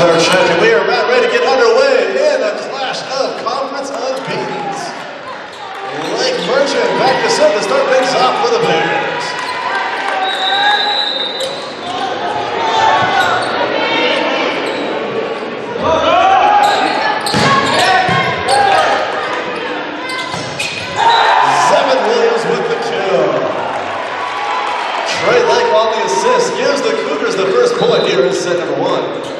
our check, and we are about ready to get underway in a clash of conference unbeatens. Lake Merchant back to serve to start things off for the Bears. Zevin Williams with the kill. Trey Lake on the assist gives the Cougars the first point here in set number 1.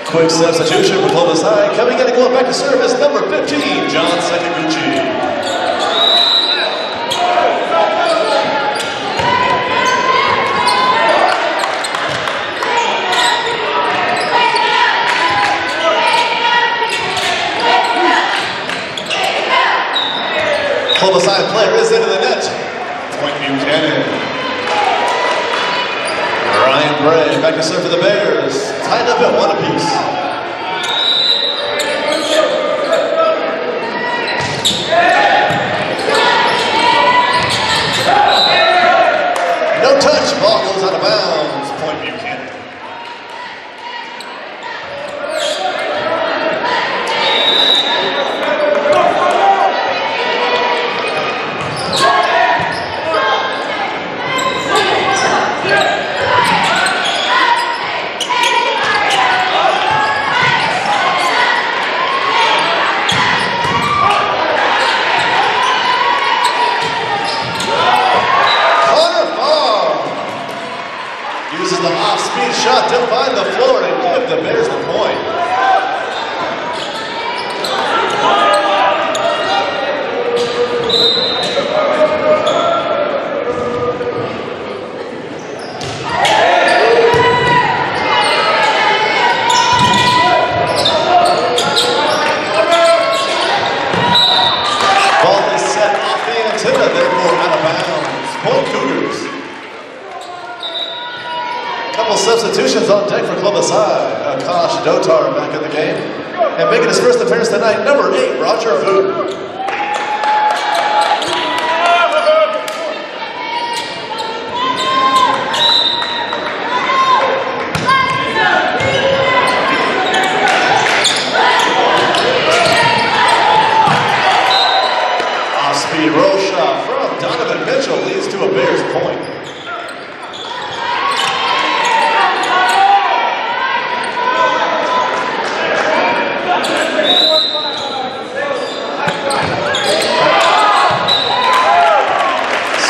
Quick substitution for Clovis High. Coming in and going back to service, number 15, John Sakaguchi. Clovis High player is into the net. Point Buchanan. Ryan Bray back to serve for the Bears. Tied up at 1 apiece. No touch. Ball goes out of bounds. Point Buchanan. Uses the off-speed shot to find the floor and give the Bears the point. Ball is set off the antenna, therefore out of bounds. Point Cougars. Couple substitutions on deck for Clovis High. Akash Dotar back in the game. And making his first appearance tonight, number 8, Roger Vu. Off-speed roll shot from Donovan Mitchell leads to a Bears point.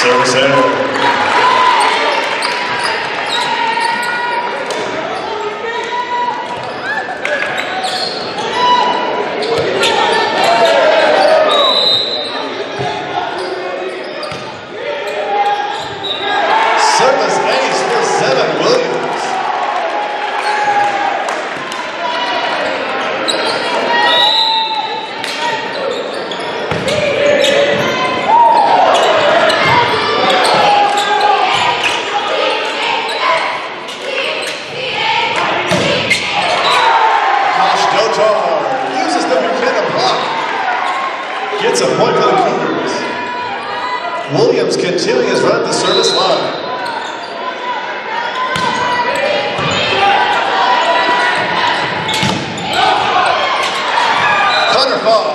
Service error. Service ace for Zevin Williams. Uses the Buchanan block. Gets a point for the Cougars. Williams continuing his run at the service line. Connor Fall.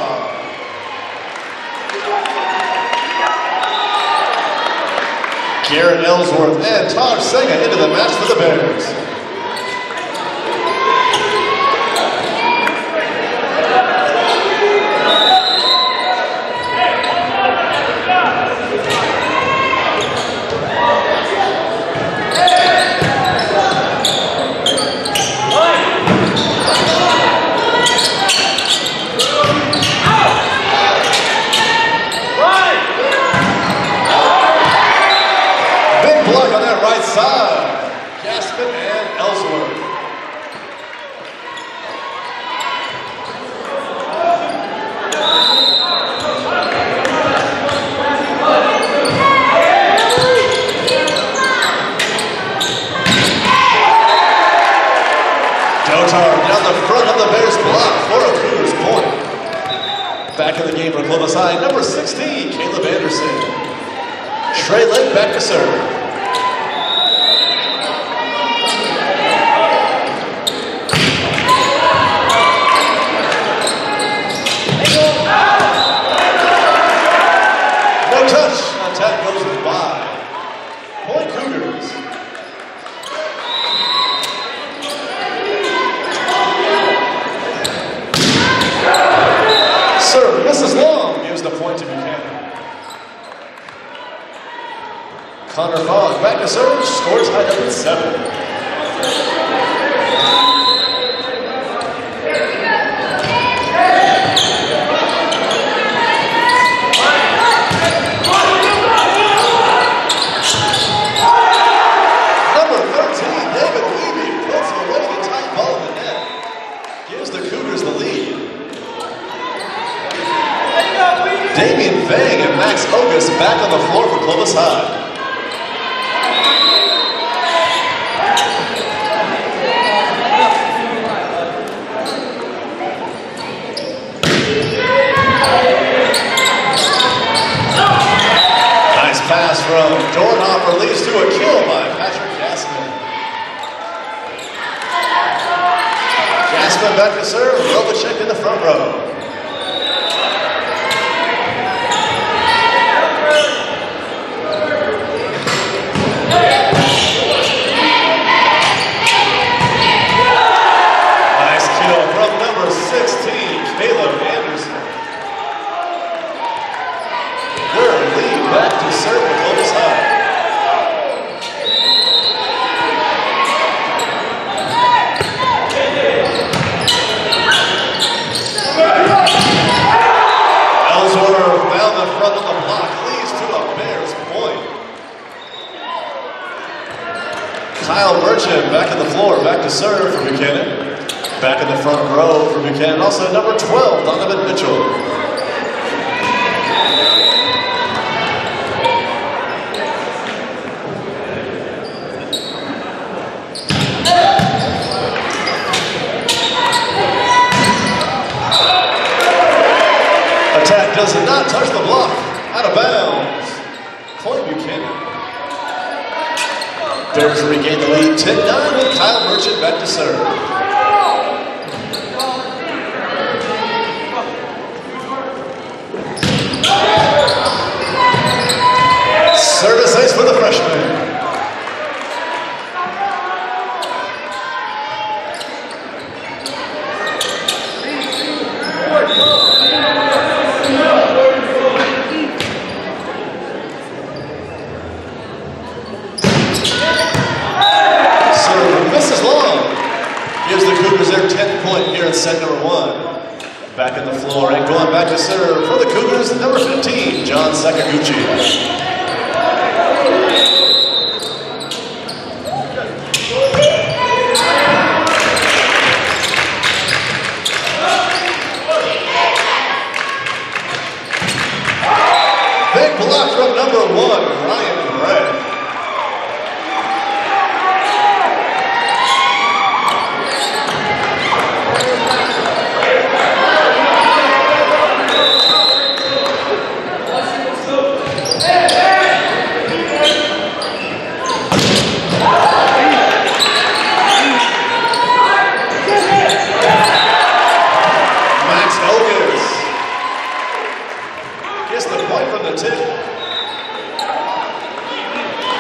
Garrett Ellsworth and Todd Senga into the match for the Bears. Right side, Gaspin and Ellsworth. Dotar down the front of the Bears block for a Cougars point. Back in the game for Clovis High, number 16, Caleb Anderson. Trey Lake back to serve. Connor Fogg back to serve, scores tied up at 7. Back on the floor for Clovis High. Nice pass from Dornhofer, leads to a kill by Patrick Gassman. Gassman back to serve, Robachek in the front row. Back on the floor, back to serve for Buchanan. Back in the front row for Buchanan, also number 12, Donovan Mitchell. Attack does not touch the block, out of bounds. Point Buchanan. Bears regain the lead, 10-9 with Kyle Merchant back to serve. Service ace for the freshman. Set number 1. Back on the floor and going back to serve for the Cougars, number 15, John Sakaguchi. Big block from number 1, Ryan Gregg.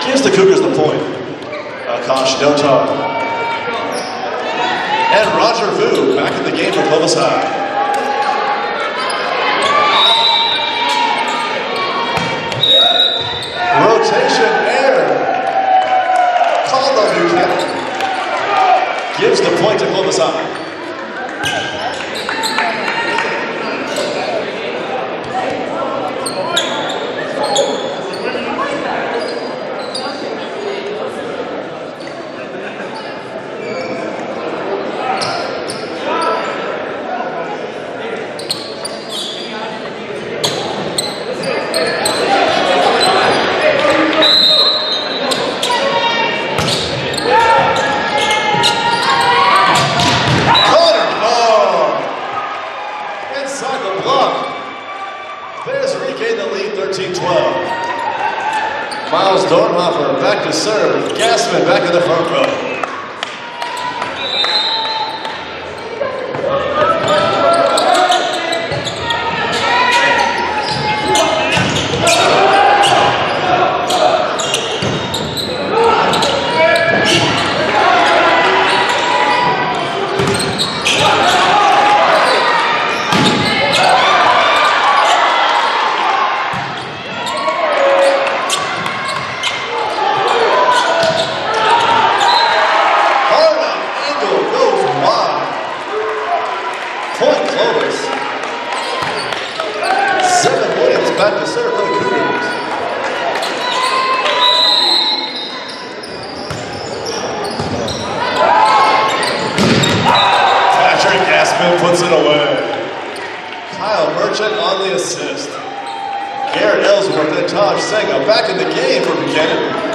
Gives the Cougars the point. Akash Dotar. And Roger Vu back in the game for Clovis High. Rotation air. Called on Buchanan. Gives the point to Clovis High. Miles Dornhofer back to serve with Gassman back in the front row. puts it away. Kyle Merchant on the assist. Garrett Ellsworth and Taj Senga back in the game for Buchanan.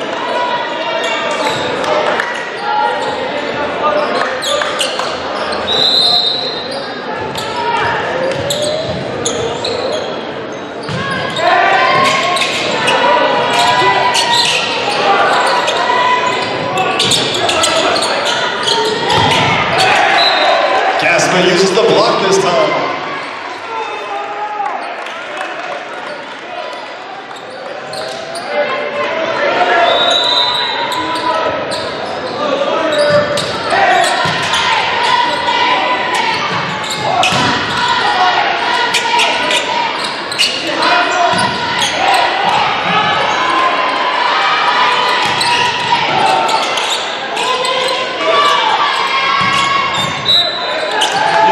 Gassman uses the block this time.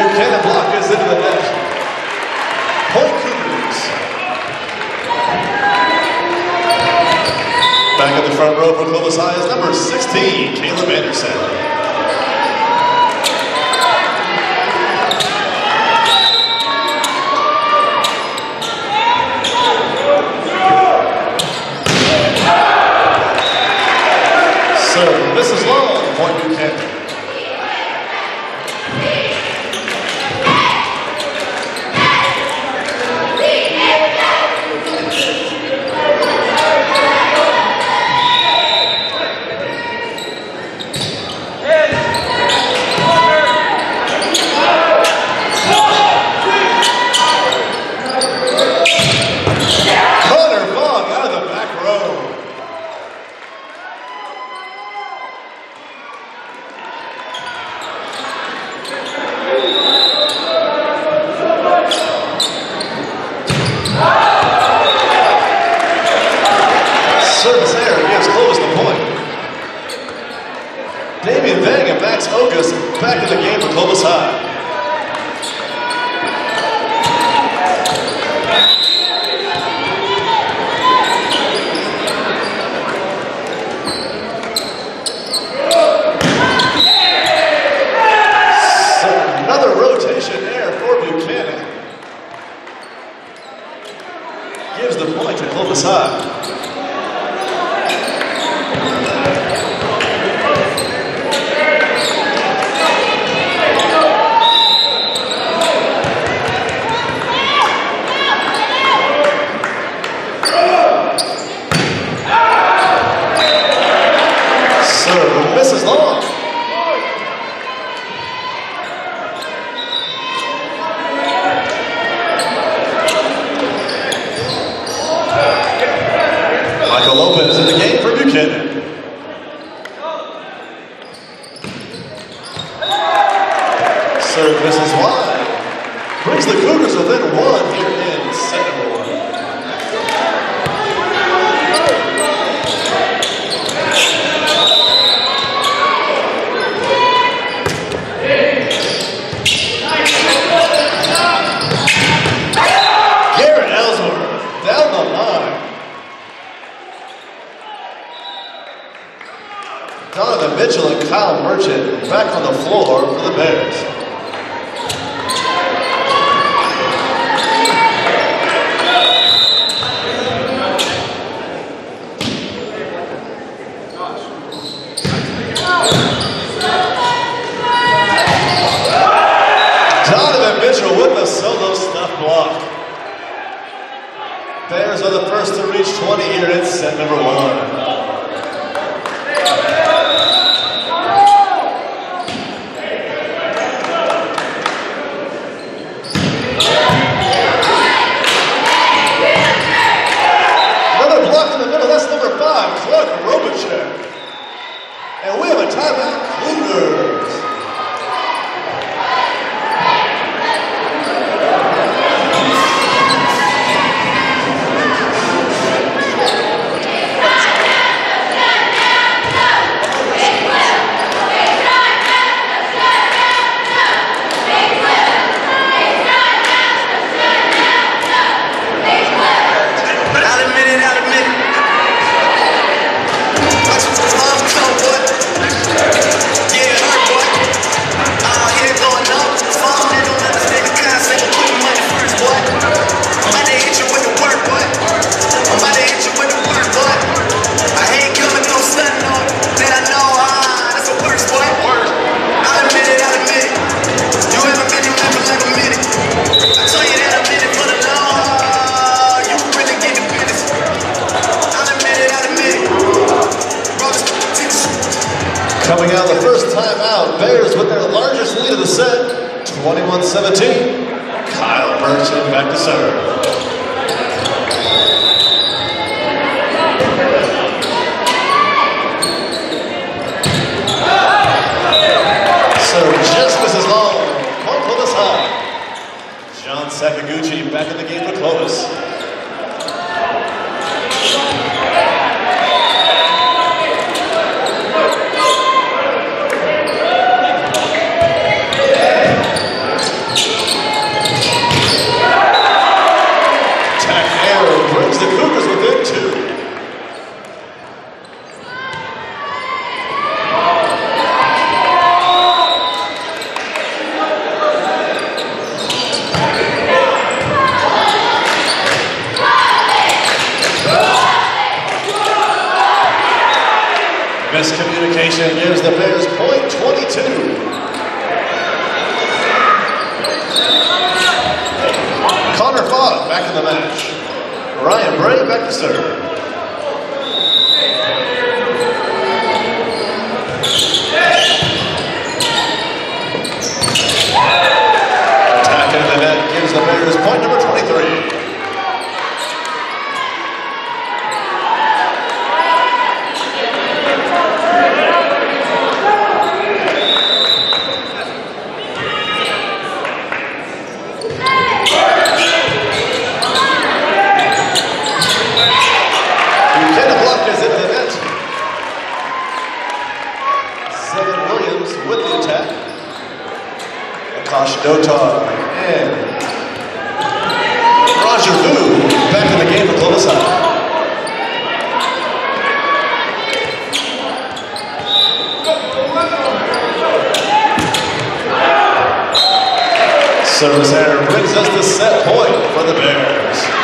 Buchanan block is into the net. Point Cougars. Back in the front row for Clovis High is number 16, Caleb Anderson. So this is long, point Buchanan. Service error gives Clovis the point. Damian Vang and Max Ogus back in the game for Clovis High. So another rotation error for Buchanan. Gives the point to Clovis High. Misses long. Michael Lopez in the game for Buchanan. Serve misses wide. Brings the Cougars within one here in set number 1. Donovan Mitchell and Kyle Merchant back on the floor for the Bears. Donovan Mitchell with the solo stuff block. Bears are the first to reach 20 here in set number 1. And we have a timeout, Cougars. Coming out the first time out, Bears with their largest lead of the set, 21-17. Kyle Burton back to serve. Serve just misses long. Point Clovis High. John Sakaguchi back in the game for Clovis. Brings the Cougars within two. Miscommunication gives the Bears point 22. Connor Fogg back in the match. Ryan Bray back to serve. Attack into the net gives the Bears point number 23. Dotar and Roger Vu back in the game for Clovis High. Service error brings us the set point for the Bears.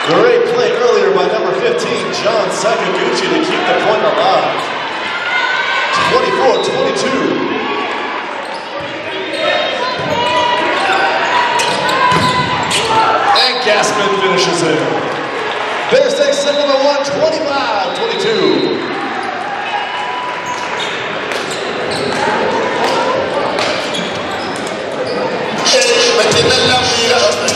Great play earlier by number 15, John Sakaguchi, to keep the point alive. 24-22. And Gassman finishes it. Bears take set number 1, 25-22. Maintenant,